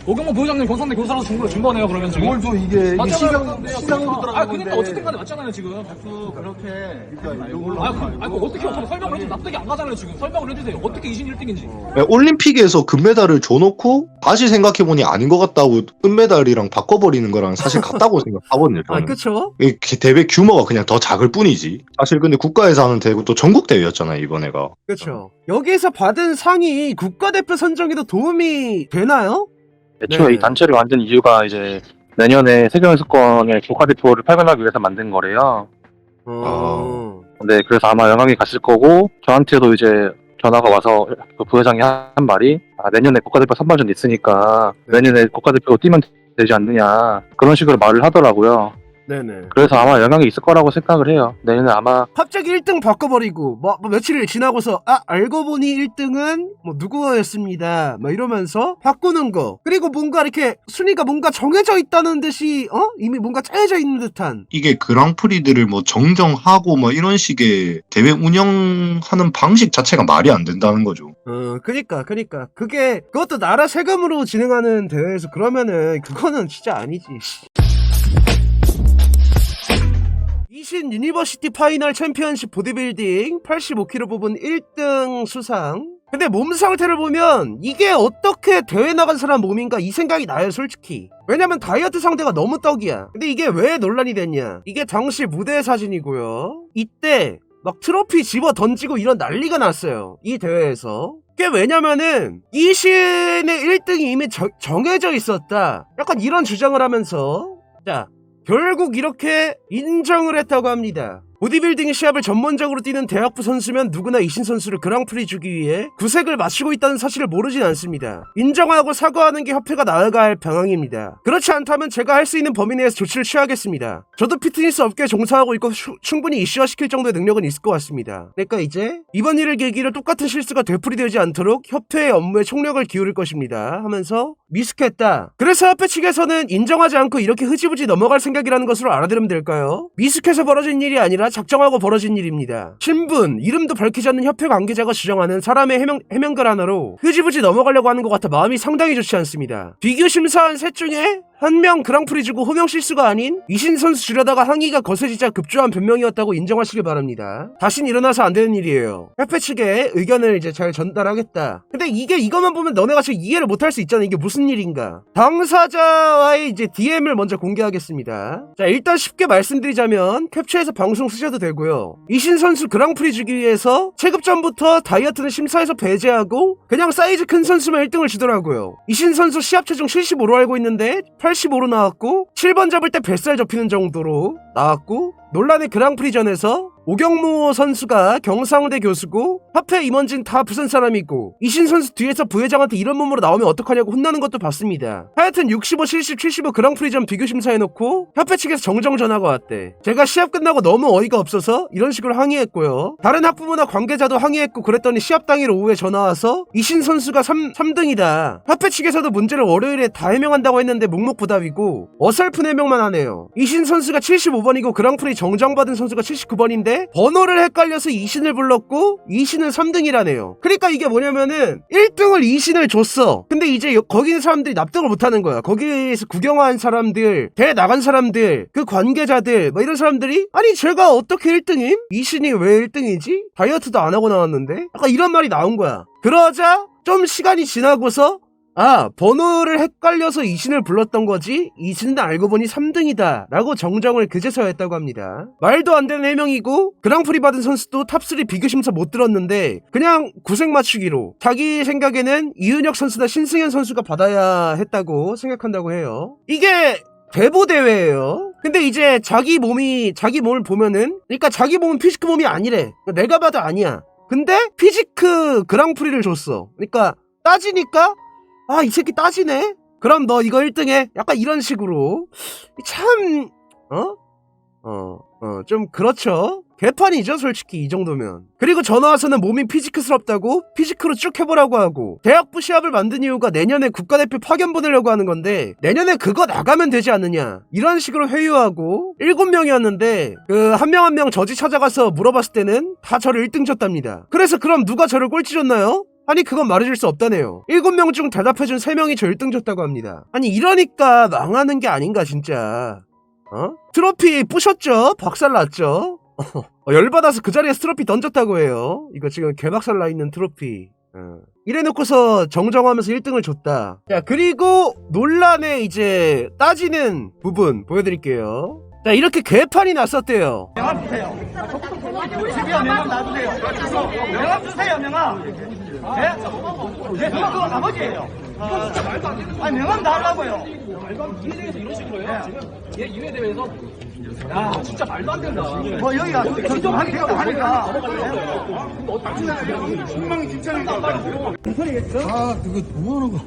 오경모 부회장님 경상대 교사라서 준 거네요, 그러면 지금. 뭘 줘, 이게 맞잖아요. 시장으로 들어가는 그러니까 어쨌든 간에 맞잖아요, 지금. 그렇게 그러니까 어떻게 설명을 해도 납득이 안 가잖아요, 지금. 설명을 해주세요. 어떻게 20 1등인지. 올림픽에서 금메달을 줘놓고 다시 생각해보니 아닌 것 같다고 은메달이랑 바꿔버리는 거랑 사실 같다고 생각하거든요. 저는. 그쵸? 이 대회 규모가 그냥 더 작을 뿐이지. 사실 근데 국가에서 하는 대회고 또 전국 대회였잖아요, 이번에가. 그쵸. 여기서 받은 상이 국가대표 선정에도 도움이 되나요? 애초에 네. 이 단체를 만든 이유가 이제 내년에 세계선수권의 국가대표를 파견하기 위해서 만든 거래요. 네, 그래서 아마 영향이 갔을 거고, 저한테도 이제 전화가 와서 그 부회장이 한 말이, 내년에 국가대표 선발전 있으니까 내년에 국가대표 뛰면 되지 않느냐, 그런 식으로 말을 하더라고요. 네네. 그래서 아마 영향이 있을 거라고 생각을 해요. 내년에 아마 갑자기 1등 바꿔버리고 뭐 며칠 지나고서 알고 보니 1등은 뭐 누구였습니다 이러면서 바꾸는 거, 그리고 뭔가 이렇게 순위가 뭔가 정해져 있다는 듯이 이미 뭔가 짜여져 있는 듯한. 이게 그랑프리들을 뭐 정정하고 뭐 이런 식의 대회 운영하는 방식 자체가 말이 안 된다는 거죠. 그니까 그것도 나라 세금으로 진행하는 대회에서 그러면은 그거는 진짜 아니지. 이신 유니버시티 파이널 챔피언십 보디빌딩 85kg 부분 1등 수상. 근데 몸 상태를 보면 이게 어떻게 대회 나간 사람 몸인가 이 생각이 나요, 솔직히. 왜냐면 다이어트 상대가 너무 떡이야. 근데 이게 왜 논란이 됐냐, 이게 당시 무대 사진이고요. 이때 막 트로피 집어 던지고 이런 난리가 났어요, 이 대회에서. 그게 왜냐면은 이신의 1등이 이미 정해져 있었다, 약간 이런 주장을 하면서, 자, 결국 이렇게 인정을 했다고 합니다. 보디빌딩 시합을 전문적으로 뛰는 대학부 선수면 누구나 이신 선수를 그랑프리 주기 위해 구색을 맞추고 있다는 사실을 모르진 않습니다. 인정하고 사과하는 게 협회가 나아가야 할 방향입니다. 그렇지 않다면 제가 할 수 있는 범위 내에서 조치를 취하겠습니다. 저도 피트니스 업계에 종사하고 있고 충분히 이슈화시킬 정도의 능력은 있을 것 같습니다. 그러니까 이제 이번 일을 계기로 똑같은 실수가 되풀이되지 않도록 협회의 업무에 총력을 기울일 것입니다 하면서 미숙했다. 그래서 협회 측에서는 인정하지 않고 이렇게 흐지부지 넘어갈 생각이라는 것으로 알아들으면 될까요? 미숙해서 벌어진 일이 아니라 작정하고 벌어진 일입니다. 신분, 이름도 밝히지 않는 협회 관계자가 주장하는 사람의 해명글 하나로 흐지부지 넘어가려고 하는 것 같아 마음이 상당히 좋지 않습니다. 비교 심사한 셋 중에 한 명 그랑프리 주고 호명 실수가 아닌 이신 선수 주려다가 항의가 거세지자 급조한 변명이었다고 인정하시길 바랍니다. 다신 일어나서 안 되는 일이에요. 협회 측에 의견을 이제 잘 전달하겠다. 근데 이것만 보면 너네가 지금 이해를 못할 수 있잖아. 이게 무슨 일인가. 당사자와의 이제 DM을 먼저 공개하겠습니다. 자, 일단 쉽게 말씀드리자면 캡처해서 방송 쓰셔도 되고요. 이신 선수 그랑프리 주기 위해서 체급 전부터 다이어트는 심사에서 배제하고 그냥 사이즈 큰 선수만 1등을 주더라고요. 이신 선수 시합 체중 75로 알고 있는데 85로 나왔고 7번 잡을 때 뱃살 접히는 정도로 나왔고, 논란의 그랑프리전에서 오경모 선수가 경상대 교수고 협회 임원진 다 부산 사람이고 이신 선수 뒤에서 부회장한테 이런 몸으로 나오면 어떡하냐고 혼나는 것도 봤습니다. 하여튼 65, 70, 75 그랑프리전 비교 심사해놓고 협회 측에서 정정 전화가 왔대. 제가 시합 끝나고 너무 어이가 없어서 이런 식으로 항의했고요. 다른 학부모나 관계자도 항의했고 그랬더니 시합 당일 오후에 전화와서 이신 선수가 3등이다. 협회 측에서도 문제를 월요일에 다 해명한다고 했는데 묵묵부답이고 어설픈 해명만 하네요. 이신 선수가 75번이고 그랑프리 정정받은 선수가 79번인데 번호를 헷갈려서 이신을 불렀고 이신은 3등이라네요. 그러니까 이게 뭐냐면은 1등을 이신을 줬어. 근데 이제 거기 있는 사람들이 납득을 못하는 거야. 거기에서 구경한 사람들, 대회 나간 사람들, 그 관계자들 뭐 이런 사람들이 아니 제가 어떻게 1등임? 이신이 왜 1등이지? 다이어트도 안 하고 나왔는데? 약간 이런 말이 나온 거야. 그러자 좀 시간이 지나고서 번호를 헷갈려서 이신을 불렀던 거지 이신은 알고 보니 3등이다 라고 정정을 그제서야 했다고 합니다. 말도 안 되는 해명이고, 그랑프리 받은 선수도 탑3 비교심사 못 들었는데 그냥 구색 맞추기로 자기 생각에는 이은혁 선수나 신승현 선수가 받아야 했다고 생각한다고 해요. 이게 대보 대회예요. 근데 이제 자기 몸을 보면은, 그러니까 자기 몸은 피지크 몸이 아니래. 내가 봐도 아니야. 근데 피지크 그랑프리를 줬어. 그러니까 따지니까 이 새끼 따지네? 그럼 너 이거 1등해? 약간 이런 식으로. 참, 좀 그렇죠? 개판이죠, 솔직히, 이 정도면. 그리고 전화 와서는 몸이 피지크스럽다고 피지크로 쭉 해보라고 하고, 대학부 시합을 만든 이유가 내년에 국가대표 파견 보내려고 하는 건데, 내년에 그거 나가면 되지 않느냐. 이런 식으로 회유하고, 7명이었는데, 한 명 한 명 저지 찾아가서 물어봤을 때는 다 저를 1등 줬답니다. 그래서 그럼 누가 저를 꼴찌 줬나요? 아니 그건 말해줄 수 없다네요. 7명 중 대답해준 3명이 저 1등 줬다고 합니다. 아니 이러니까 망하는 게 아닌가 진짜. 트로피 부셨죠? 박살났죠? 열받아서 그 자리에 트로피 던졌다고 해요. 이거 지금 개박살나 있는 트로피. 이래놓고서 정정하면서 1등을 줬다. 자, 그리고 논란에 이제 따지는 부분 보여드릴게요. 자, 이렇게 개판이 났었대요. 명함 주세요. 집이야 명함 놔주세요. 명함 주세요 명함. 네? 네, 그거 아버지예요. 이건 진짜 말도 안 되는. 아니 명함 달라고요. 말도 안 이해 대회에서 이런 식으로 해요. 지금 얘 이회 대회에서 야 진짜 말도 안 된다. 뭐 여기가 결정하게 되었다 하니까. 그거 뭐하는 거?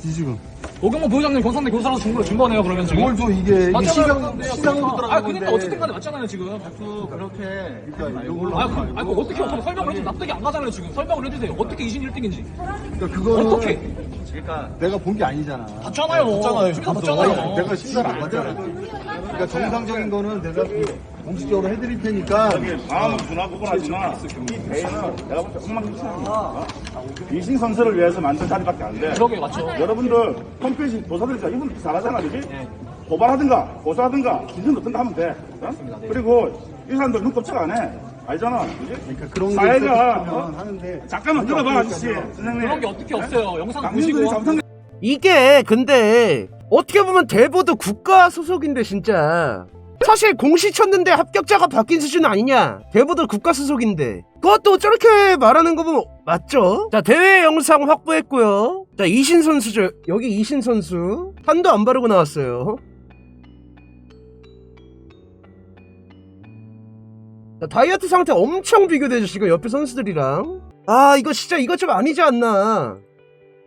이 지금. 오경모 부회장님 권상대 교사라서 준 거네요 그러면 지금. 뭘 줘, 이게 맞잖아요. 시장으로 들어간 아 그러니까 건데. 어쨌든 간에 맞잖아요 지금. 그렇게, 그러니까 이걸로. 그거 어떻게 설명을 해주세요. 납득이 안 가잖아요 지금. 설명을 해주세요. 어떻게 20 1등인지. 그러니까 그거는 어떻게? 내가 본 게 아니잖아. 봤잖아요. 다 봤잖아요. 내가 심사를 안 받잖아. 그러니까 정상적인 거는 내가 공식적으로 해드릴 테니까. 마음은 주나 구분하지만 이 대회는 내가 볼 때 엉망진창이야. 이신 선수를 위해서 만든 자리밖에 안 돼. 그러게 맞죠. 여러분들 홈페이지 조사드리자. 이분 잘하잖아, 그지? 고발하든가 고소하든가 기준 어떤가 하면 돼. 그리고 이 사람들 눈 깜짝 안 해. 알잖아, 그지? 그러니까 그런 게 사회가 있으면 하는데. 잠깐만 들어봐, 아저씨. 선생님. 그런 게 어떻게 없어요. 영상 남들이 보시고. 잘못한 게 이게 근데 어떻게 보면 대보도 국가 소속인데 진짜 사실 공시 쳤는데 합격자가 바뀐 수준 아니냐. 대보도 국가 소속인데 그것도 저렇게 말하는 거 보면 맞죠? 자, 대회 영상 확보했고요. 자, 이신 선수죠. 여기 이신 선수 한도 안 바르고 나왔어요. 자, 다이어트 상태 엄청 비교되죠 지금 옆에 선수들이랑. 아 이거 진짜 이거 좀 아니지 않나.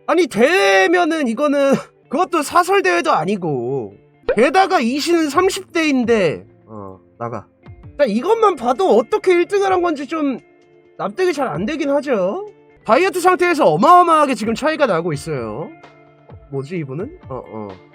아니 대회면은 이거는 그것도 사설대회도 아니고 게다가 이신은 30대인데 나가. 자, 이것만 봐도 어떻게 1등을 한 건지 좀 납득이 잘 안 되긴 하죠. 다이어트 상태에서 어마어마하게 지금 차이가 나고 있어요. 뭐지 이분은?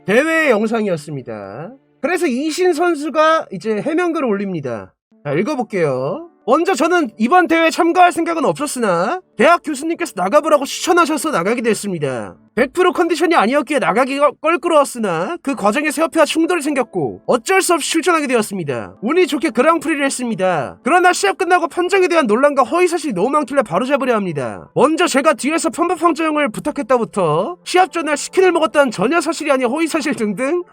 대회 영상이었습니다. 그래서 이신 선수가 이제 해명글을 올립니다. 자, 읽어볼게요. 먼저 저는 이번 대회에 참가할 생각은 없었으나 대학 교수님께서 나가보라고 추천하셔서 나가게 됐습니다. 100% 컨디션이 아니었기에 나가기가 껄끄러웠으나 그 과정에서 협회와 충돌이 생겼고 어쩔 수 없이 출전하게 되었습니다. 운이 좋게 그랑프리를 했습니다. 그러나 시합 끝나고 판정에 대한 논란과 허위사실이 너무 많길래 바로잡으려 합니다. 먼저 제가 뒤에서 편법 판정을 부탁했다부터 시합 전날 치킨을 먹었다는 전혀 사실이 아닌 허위사실 등등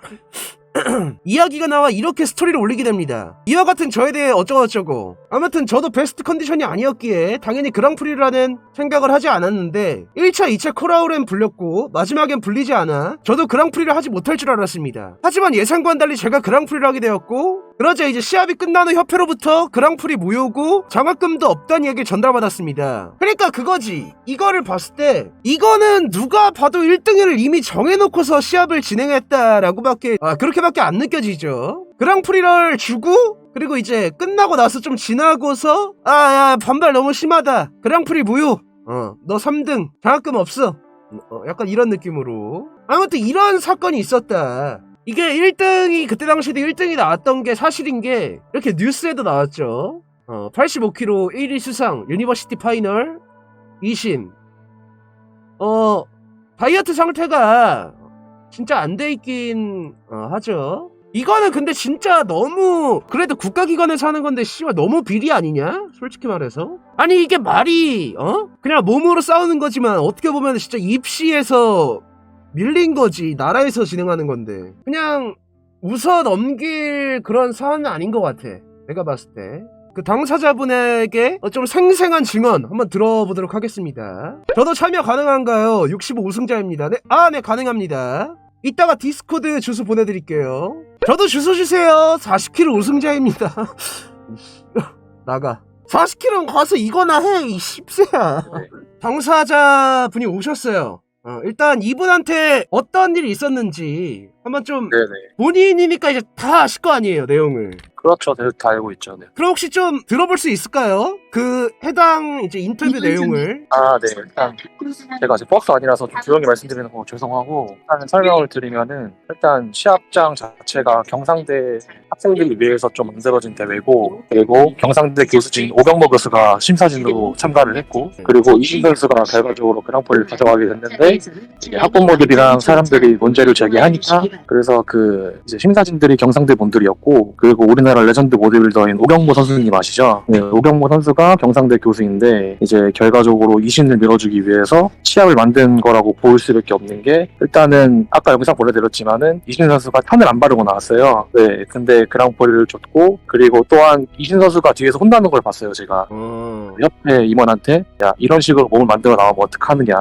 이야기가 나와 이렇게 스토리를 올리게 됩니다. 이와 같은 저에 대해 어쩌고저쩌고. 아무튼 저도 베스트 컨디션이 아니었기에 당연히 그랑프리라는 생각을 하지 않았는데 1차 2차 콜아웃엔 불렸고 마지막엔 불리지 않아 저도 그랑프리를 하지 못할 줄 알았습니다. 하지만 예상과는 달리 제가 그랑프리를 하게 되었고 그러자 이제 시합이 끝난 후 협회로부터 그랑프리 무효고 장학금도 없다는 얘기를 전달받았습니다. 그러니까 그거지. 이거를 봤을 때 이거는 누가 봐도 1등을 이미 정해놓고서 시합을 진행했다라고밖에 그렇게밖에 안 느껴지죠. 그랑프리를 주고 그리고 이제 끝나고 나서 좀 지나고서 야 반발 너무 심하다. 그랑프리 무효. 너 3등 장학금 없어. 약간 이런 느낌으로. 아무튼 이런 사건이 있었다. 이게 1등이 그때 당시에도 1등이 나왔던 게 사실인 게 이렇게 뉴스에도 나왔죠. 85kg 1위 수상 유니버시티 파이널 2신. 다이어트 상태가 진짜 안 돼 있긴 하죠. 이거는 근데 진짜 너무 그래도 국가기관에서 하는 건데 씨발 너무 비리 아니냐? 솔직히 말해서. 아니 이게 말이 그냥 몸으로 싸우는 거지만 어떻게 보면 진짜 입시에서 밀린 거지. 나라에서 진행하는 건데 그냥 웃어 넘길 그런 사안은 아닌 것 같아. 내가 봤을 때. 그 당사자분에게 좀 생생한 증언 한번 들어보도록 하겠습니다. 저도 참여 가능한가요? 65 우승자입니다. 네, 네 가능합니다. 이따가 디스코드 주소 보내드릴게요. 저도 주소 주세요. 40kg 우승자입니다. 나가. 40kg는 가서 이거나 해. 이 씹새야. 당사자분이 오셨어요. 일단 이분한테 어떤 일이 있었는지 한번 좀 네네. 본인이니까 이제 다 아실 거 아니에요, 내용을. 그렇죠. 다 알고 있죠. 네. 그럼 혹시 좀 들어볼 수 있을까요? 그 해당 이제 인터뷰 내용을. 네. 일단 제가 이제 버스 아니라서 좀 조용히 말씀드리는 거 죄송하고 일단 설명을 드리면은 일단 시합장 자체가 경상대 학생들을 위해서 좀 만들어진 대회고, 그리고 경상대 교수진 오경모 교수가 심사진으로 참가를 했고, 그리고 이신 선수가 결과적으로 그랑프리를 가져가게 됐는데, 이제 학부모들이랑 사람들이 문제를 제기하니까, 그래서 그 이제 심사진들이 경상대 분들이었고, 그리고 우리나라 레전드 보디빌더인 오경모 선수님 아시죠? 네, 오경모 선수가 경상대 교수인데, 이제 결과적으로 이신을 밀어주기 위해서 시합을 만든 거라고 보일 수밖에 없는 게, 일단은 아까 영상 보내드렸지만은 이신 선수가 편을 안 바르고 나왔어요. 네, 근데 그랑프리를 줬고, 그리고 또한 이신 선수가 뒤에서 혼나는 걸 봤어요, 제가. 협회 임원한테 야, 이런 식으로 몸을 만들어 나오면 어떡하느냐,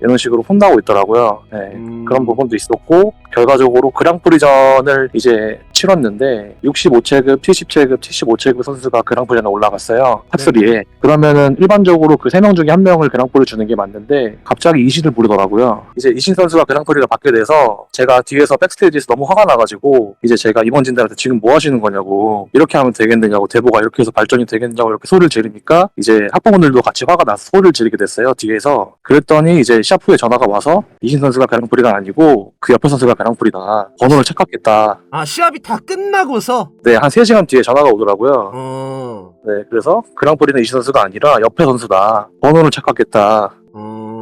이런 식으로 혼나고 있더라고요. 네, 그런 부분도 있었고, 결과적으로 그랑프리전을 이제 치렀는데 65체급, 70체급, 75체급 선수가 그랑프리전에 올라갔어요. 탑3에. 그러면은 일반적으로 그 3명 중에 1명을 그랑프리 주는 게 맞는데 갑자기 이신을 부르더라고요. 이제 이신 선수가 그랑프리를 받게 돼서 제가 뒤에서 백스테이지에서 너무 화가 나가지고 이제 제가 임원진들한테 지금 뭐 하시는 거냐고, 이렇게 하면 되겠느냐고, 대보가 이렇게 해서 발전이 되겠냐고 이렇게 소리를 지르니까 이제 학부모들도 같이 화가 나서 소리를 지르게 됐어요, 뒤에서. 그랬더니 이제 시합 후에 전화가 와서 이신 선수가 그랑프리가 아니고 그 옆에 선수가 그랑프리다, 번호를 착각했다. 아, 시합이 다 끝나고서? 네, 한 3시간 뒤에 전화가 오더라고요. 네, 그래서 그랑프리는 이신 선수가 아니라 옆에 선수다, 번호를 착각했다,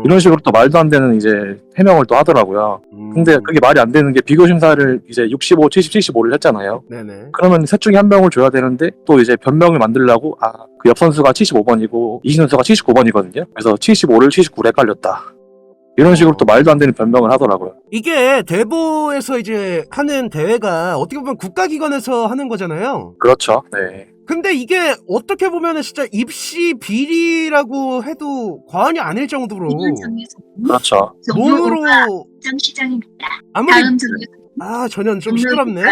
이런 식으로 또 말도 안 되는 이제 해명을 또 하더라고요. 근데 그게 말이 안 되는 게, 비교 심사를 이제 65, 70, 75를 했잖아요. 네네. 그러면 셋 중에 1명을 줘야 되는데 또 이제 변명을 만들려고, 아, 그 옆 선수가 75번이고 이신 선수가 79번이거든요. 그래서 75를 79로 헷갈렸다, 이런 식으로 또 말도 안 되는 변명을 하더라고요. 이게 대보에서 이제 하는 대회가 어떻게 보면 국가기관에서 하는 거잖아요. 그렇죠. 네. 근데 이게 어떻게 보면은 진짜 입시 비리라고 해도 과언이 아닐 정도로 그렇죠. 몸으로 시장입니다. 아무리 다음 주 전혀 좀 시끄럽네.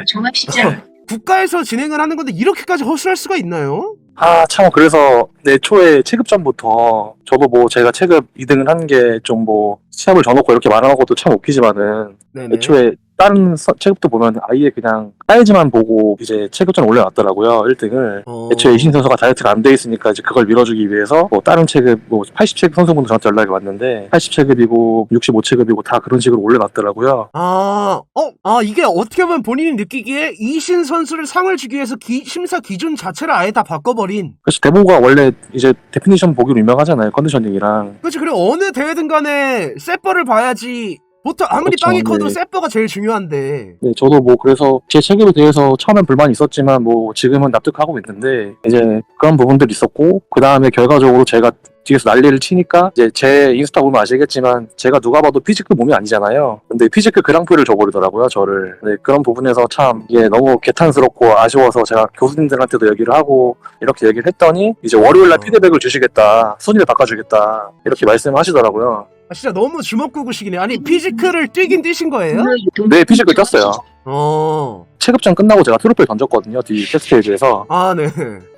종합시장. 국가에서 진행을 하는 건데 이렇게까지 허술할 수가 있나요? 아, 참, 그래서 애초에 체급 전부터 저도 뭐 제가 체급 2등을 한 게 좀 뭐 시합을 져놓고 이렇게 말하는 것도 참 웃기지만은, 네네. 애초에 다른 체급도 보면 아예 그냥 사이즈만 보고 이제 체급전 올려놨더라고요, 1등을. 애초에 이신 선수가 다이어트가 안 돼 있으니까 이제 그걸 밀어주기 위해서 뭐 다른 체급, 뭐 80체급 선수분도 저한테 연락이 왔는데 80체급이고 65체급이고 다 그런 식으로 올려놨더라고요. 이게 어떻게 보면 본인이 느끼기에 이신 선수를 상을 주기 위해서 심사 기준 자체를 아예 다 바꿔버린. 그래서 대보가 원래 이제 데피니션 보기로 유명하잖아요, 컨디셔닝이랑. 그렇지. 그리고 어느 대회든 간에 세퍼를 봐야지. 보통 아무리 그렇죠, 빵이 커도 네. 세퍼가 제일 중요한데. 네, 저도 뭐 그래서 제 체급에 대해서 처음엔 불만이 있었지만 뭐 지금은 납득하고 있는데, 이제 그런 부분들이 있었고, 그 다음에 결과적으로 제가 뒤에서 난리를 치니까 이제 제 인스타 보면 아시겠지만 제가 누가 봐도 피지크 몸이 아니잖아요. 근데 피지크 그랑프리를 줘버리더라고요, 저를. 네, 그런 부분에서 참 이게 너무 개탄스럽고 아쉬워서 제가 교수님들한테도 얘기를 하고 이렇게 얘기를 했더니 이제 월요일날 피드백을 주시겠다, 순위를 바꿔주겠다, 이렇게 말씀하시더라고요. 진짜 너무 주먹구구식이네. 아니 피지크를 뛰긴 뛰신 거예요? 네, 피지크 떴어요. 어. 체급전 끝나고 제가 트로피를 던졌거든요, 뒤 테스트페이지에서. 네.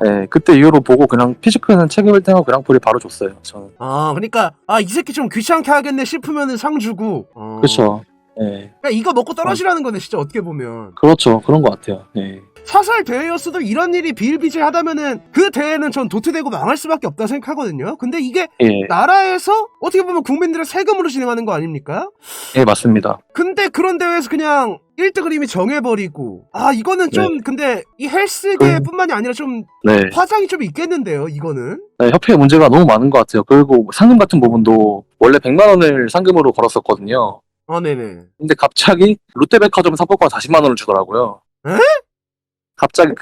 네, 그때 이후로 보고 그냥 피지크는 체급 1등하고 그랑프리 바로 줬어요, 저는. 그러니까 이 새끼 좀 귀찮게 하겠네 싶으면은 상 주고. 그렇죠. 네. 그러니까 이거 먹고 떨어지라는 거네, 진짜 어떻게 보면. 그렇죠, 그런 것 같아요. 네. 사설 대회였어도 이런 일이 비일비재하다면은 그 대회는 전 도태되고 망할 수밖에 없다 생각하거든요. 근데 이게 예. 나라에서 어떻게 보면 국민들의 세금으로 진행하는 거 아닙니까? 예, 맞습니다. 근데 그런 대회에서 그냥 1등을 이미 정해버리고, 이거는 좀 근데 이 헬스계 뿐만이 아니라 좀 네. 화상이 좀 있겠는데요, 이거는. 네, 협회에 문제가 너무 많은 것 같아요. 그리고 상금 같은 부분도 원래 100만 원을 상금으로 걸었었거든요. 네네. 근데 갑자기 롯데백화점 상품권 40만 원을 주더라고요. 에? 갑자기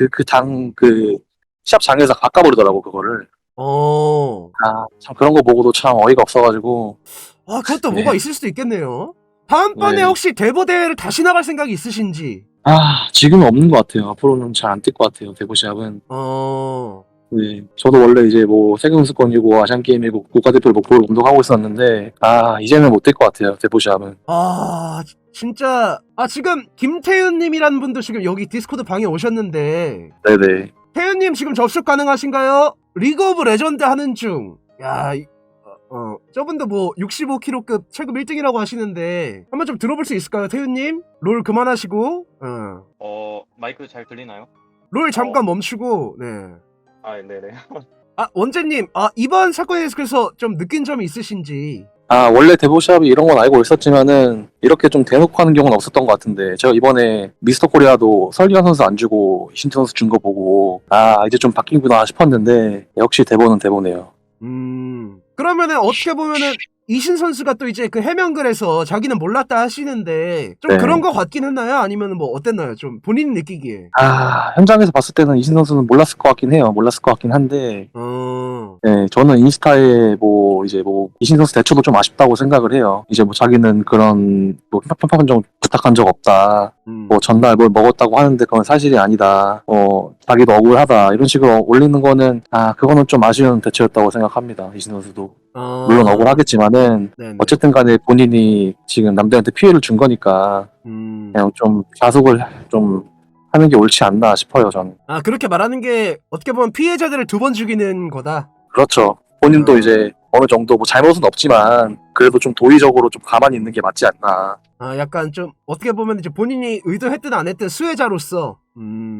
시합장에서 바꿔버리더라고, 그거를. 참 그런 거 보고도 참 어이가 없어가지고. 그것도 뭐가 있을 수도 있겠네요. 다음번에 혹시 대보 대회를 다시 나갈 생각이 있으신지? 지금은 없는 것 같아요. 앞으로는 잘 안 뛸 것 같아요, 대보 시합은. 네, 저도 원래 이제 뭐 세계선수권이고 아시안게임이고 국가대표를 목표로 운동하고 있었는데 이제는 못 뛸 것 같아요, 대보 시합은. 진짜 지금 김태윤님이라는 분도 지금 여기 디스코드 방에 오셨는데, 네네. 태윤님 지금 접속 가능하신가요? 리그 오브 레전드 하는 중. 저분도 뭐 65kg급 체급 1등이라고 하시는데 한번 좀 들어볼 수 있을까요, 태윤님? 롤 그만하시고. 마이크 잘 들리나요? 롤 잠깐 멈추고. 네. 네네. 원재님, 이번 사건에 대해서 그래서 좀 느낀 점이 있으신지? 원래 대보시합이 이런 건 알고 있었지만은 이렇게 좀 대놓고 하는 경우는 없었던 것 같은데 제가 이번에 미스터 코리아도 설기현 선수 안 주고 이신태 선수 준 거 보고 이제 좀 바뀐구나 싶었는데 역시 대보는 대보네요. 그러면은 어떻게 보면은 이신 선수가 또 이제 그 해명글에서 자기는 몰랐다 하시는데 좀 네. 그런 거 같긴 했나요? 아니면 뭐 어땠나요? 좀 본인이 느끼기에. 현장에서 봤을 때는 이신 선수는 몰랐을 것 같긴 해요. 몰랐을 것 같긴 한데 네, 저는 인스타에 이신 선수 대처도 좀 아쉽다고 생각을 해요. 이제 뭐 자기는 그런 뭐 편파한 적 부탁한 적 없다. 뭐 전날 뭘 먹었다고 하는데 그건 사실이 아니다. 자기도 억울하다. 이런 식으로 올리는 거는 그거는 좀 아쉬운 대처였다고 생각합니다. 이신 선수도. 물론 억울하겠지만은 네네. 어쨌든 간에 본인이 지금 남들한테 피해를 준 거니까 그냥 좀 자숙을 좀 하는 게 옳지 않나 싶어요, 저는. 그렇게 말하는 게 어떻게 보면 피해자들을 2번 죽이는 거다. 그렇죠. 본인도 이제 어느 정도 뭐 잘못은 없지만 그래도 좀 도의적으로 좀 가만히 있는 게 맞지 않나. 약간 좀 어떻게 보면 이제 본인이 의도했든 안 했든 수혜자로서.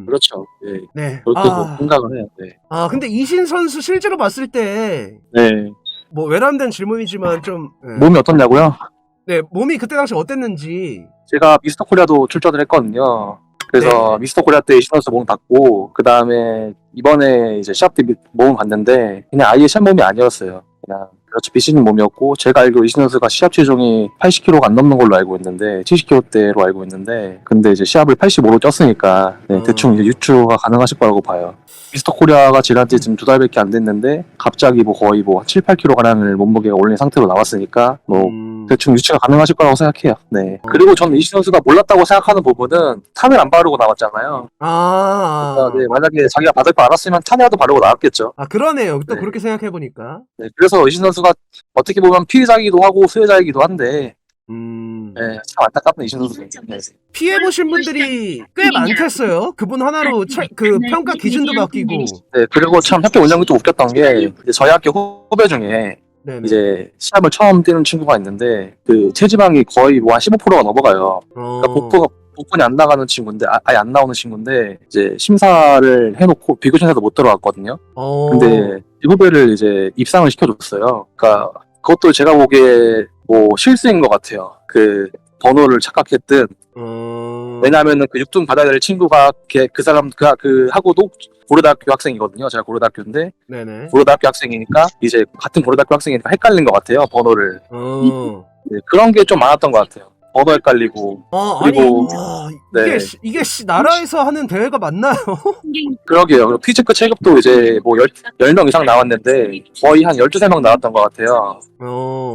그렇죠. 네. 네. 그렇게 생각을 해요. 네. 근데 이신 선수 실제로 봤을 때 네. 뭐 외람된 질문이지만 좀 몸이 어떻냐고요? 네, 몸이 그때 당시 어땠는지. 제가 미스터 코리아도 출전을 했거든요. 그래서 미스터 코리아 때 이신 선수 몸 봤고 그 다음에 이번에 이제 시합 때 몸을 봤는데 그냥 아예 시합 몸이 아니었어요. 그냥 그렇죠. 비시는 몸이었고 제가 알기로 이신 선수가 시합 체중이 80kg가 안 넘는 걸로 알고 있는데 70kg대로 알고 있는데 근데 이제 시합을 85로 쪘으니까 대충 이제 유추가 가능하실 거라고 봐요. 미스터 코리아가 지난 지 지금 2달밖에 안 됐는데 갑자기 뭐 거의 뭐 7, 8kg 가량을 몸무게가 올린 상태로 나왔으니까 뭐 대충 유추가 가능하실 거라고 생각해요. 네. 그리고 저는 이신 선수가 몰랐다고 생각하는 부분은 탄을 안 바르고 나왔잖아요. 그러니까 네, 만약에 자기가 받을 거 알았으면 탄이라도 바르고 나왔겠죠. 그러네요. 또 네. 그렇게 생각해보니까. 네, 그래서 이신 선수가 어떻게 보면 피해자이기도 하고 수혜자이기도 한데 네, 참 안타깝네 이신 선수. 네. 피해보신 분들이 꽤 많겠어요. 그분 하나로 그 평가 기준도 바뀌고. 네, 그리고 참 협회 운영이 좀 웃겼던 게 이제 저희 학교 후배 중에 네네. 이제 시합을 처음 뛰는 친구가 있는데 그 체지방이 거의 뭐 한 15%가 넘어가요. 그러니까 복근이 안 나가는 친구인데 아예 안 나오는 친구인데 이제 심사를 해놓고 비교 심사도 못 들어갔거든요. 근데 이 후배를 이제 입상을 시켜줬어요. 그러니까 그것도 제가 보기에 뭐 실수인 것 같아요. 그 번호를 착각했든. 왜냐하면은 그 6등 받아야 될 친구가 그 사람 하고도 고려대학교 학생이거든요. 제가 고려대학교인데 네네. 고려대학교 학생이니까 이제 같은 고려대학교 학생이니까 헷갈린 것 같아요. 번호를. 네, 그런 게 좀 많았던 것 같아요. 번호 헷갈리고. 그리고 이게 나라에서 하는 대회가 맞나요? 그러게요. 그리고 피지크 체급도 이제 뭐 10명 이상 나왔는데 거의 한 12명 나왔던 것 같아요.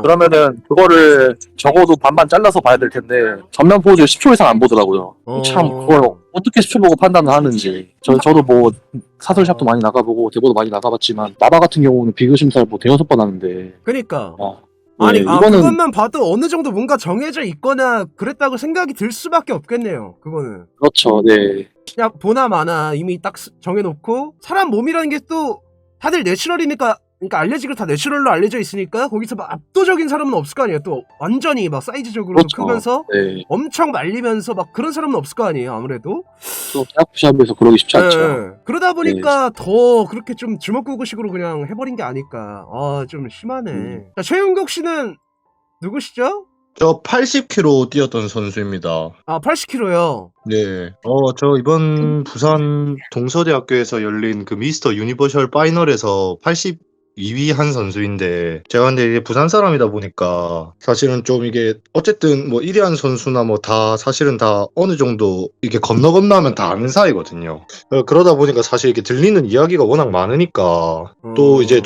그러면은 그거를 적어도 반반 잘라서 봐야 될 텐데 전면 포즈 10초 이상 안 보더라고요. 참 그걸 어떻게 10초 보고 판단을 하는지. 저도 뭐 사설샵도 많이 나가보고 대보도 많이 나가봤지만 마바 같은 경우는 비교 심사를 뭐 대여섯 번 하는데. 그러니까. 네, 이거는 그것만 봐도 어느 정도 뭔가 정해져 있거나 그랬다고 생각이 들 수밖에 없겠네요. 그거는. 그렇죠. 네. 그냥 보나 마나 이미 딱 정해놓고 사람 몸이라는 게 또 다들 내추럴이니까 그러니까 알려지고 다 내추럴로 알려져 있으니까 거기서 막 압도적인 사람은 없을 거 아니에요. 또 완전히 막 사이즈적으로 그렇죠. 크면서 네. 엄청 말리면서 막 그런 사람은 없을 거 아니에요. 아무래도. 또 시합에서 그러기 쉽지 않죠. 그러다 보니까 더 그렇게 좀 주먹구구식으로 그냥 해버린 게 아닐까. 좀 심하네. 자, 최윤국 씨는 누구시죠? 저 80kg 뛰었던 선수입니다. 80kg요. 네. 저 이번 부산 동서대학교에서 열린 그 미스터 유니버셜 파이널에서 82위 한 선수인데, 제가 근데 이게 부산 사람이다 보니까 사실은 좀 이게 어쨌든 뭐 1위 한 선수나 뭐 다 사실은 다 어느 정도 이게 건너하면 다 아는 사이거든요. 그러다 보니까 사실 이게 들리는 이야기가 워낙 많으니까 또 이제